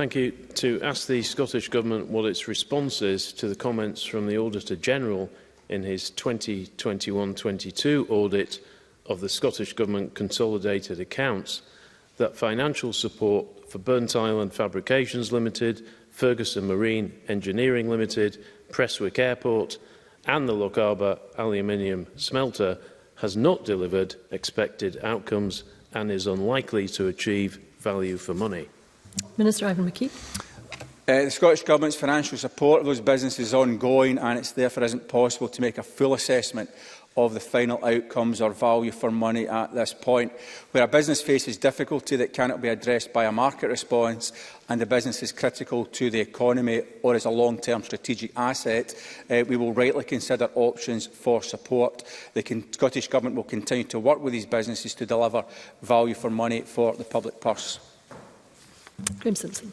Thank you. To ask the Scottish Government what its response is to the comments from the Auditor General in his 2021-22 audit of the Scottish Government Consolidated accounts that financial support for Burntisland Fabrications Limited, Ferguson Marine Engineering Limited, Prestwick Airport and the Lochaber Aluminium Smelter has not delivered expected outcomes and is unlikely to achieve value for money. Minister Ivan McKee. The Scottish Government's financial support of those businesses is ongoing, and it therefore isn't possible to make a full assessment of the final outcomes or value for money at this point. Where a business faces difficulty that cannot be addressed by a market response and the business is critical to the economy or is a long-term strategic asset, we will rightly consider options for support. The Scottish Government will continue to work with these businesses to deliver value for money for the public purse. Graham Simpson.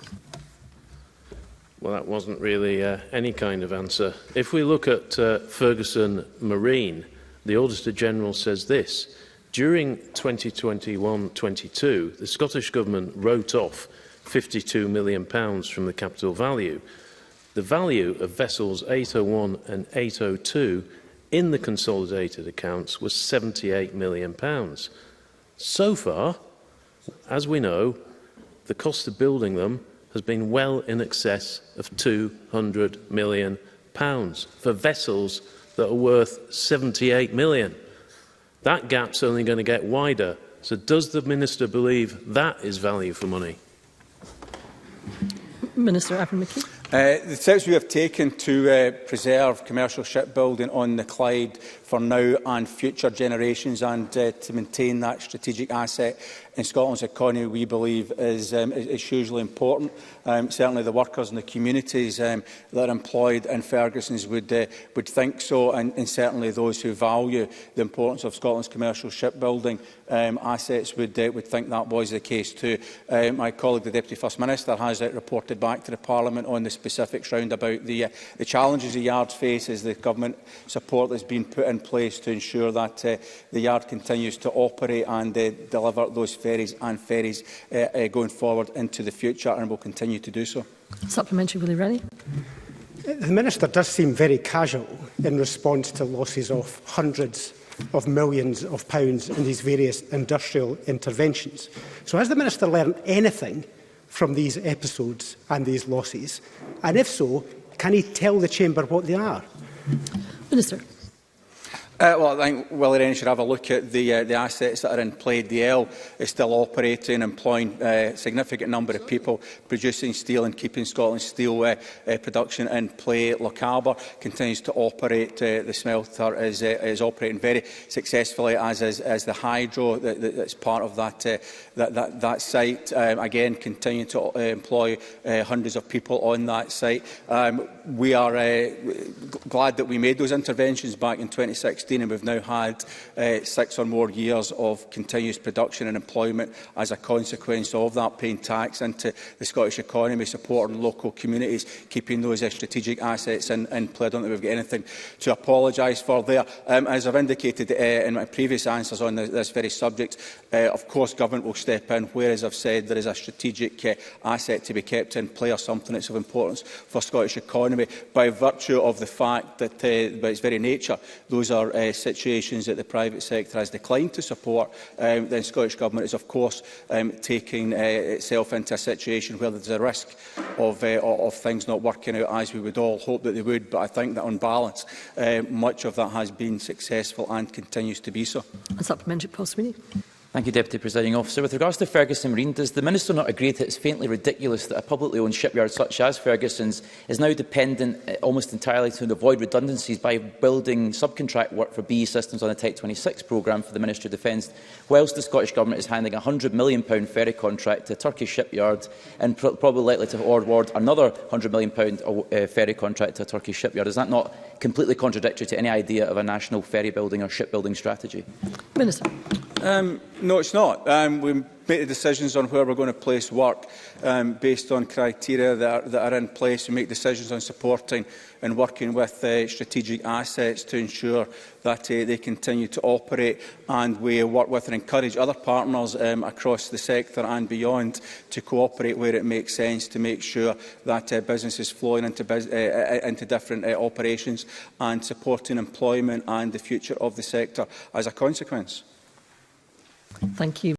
Well, that wasn't really any kind of answer. If we look at Ferguson Marine, the Auditor General says this: during 2021-22, the Scottish Government wrote off £52 million from the capital value. The value of vessels 801 and 802 in the consolidated accounts was £78 million. So far, as we know, the cost of building them has been well in excess of £200 million for vessels that are worth £78 million. That gap's only going to get wider. So does the Minister believe that is value for money? Minister Ivan McKee. The steps we have taken to preserve commercial shipbuilding on the Clyde for now and future generations and to maintain that strategic asset in Scotland's economy, we believe is hugely important. Certainly the workers and the communities that are employed in Ferguson's would think so, and certainly those who value the importance of Scotland's commercial shipbuilding assets would think that was the case too. My colleague, the Deputy First Minister, has reported back to the Parliament on the specifics round about the challenges the Yards face as the Government support that's been put in place to ensure that the Yard continues to operate and deliver those ferries going forward into the future, and will continue to do so. Supplementary, Willie Rennie. The Minister does seem very casual in response to losses of hundreds of millions of pounds in these various industrial interventions. So has the Minister learned anything from these episodes and these losses? And if so, can he tell the Chamber what they are? Minister. Well, I think Willie Rennie should have a look at the assets that are in play. DL is still operating, employing a significant number of people, producing steel and keeping Scotland's steel production in play. Lochaber continues to operate. The smelter is operating very successfully, as is the hydro that's part of that site. Again, continuing to employ hundreds of people on that site. We are glad that we made those interventions back in 2016. And we've now had 6 or more years of continuous production and employment as a consequence of that, paying tax into the Scottish economy, supporting local communities, keeping those strategic assets in play. I don't think we've got anything to apologise for there. As I've indicated in my previous answers on this very subject, of course Government will step in where, as I've said, there is a strategic asset to be kept in play or something that's of importance for Scottish economy, by virtue of the fact that, by its very nature, those are situations that the private sector has declined to support. Then Scottish Government is, of course, taking itself into a situation where there's a risk of things not working out as we would all hope that they would. But I think that on balance, much of that has been successful and continues to be so. A supplementary, Paul Sweeney. Thank you, Deputy Presiding Officer. With regards to Ferguson Marine, does the Minister not agree that it's faintly ridiculous that a publicly owned shipyard such as Ferguson's is now dependent almost entirely to avoid redundancies by building subcontract work for BE Systems on the Type 26 programme for the Ministry of Defence, whilst the Scottish Government is handing a £100 million ferry contract to a Turkish shipyard and probably likely to award another £100 million ferry contract to a Turkish shipyard? Is that not completely contradictory to any idea of a national ferry building or shipbuilding strategy? Minister. No, it's not. We make the decisions on where we're going to place work based on criteria that are in place. We make decisions on supporting and working with strategic assets to ensure that they continue to operate, and we work with and encourage other partners across the sector and beyond to cooperate where it makes sense to make sure that business is flowing into different operations and supporting employment and the future of the sector as a consequence. Thank you.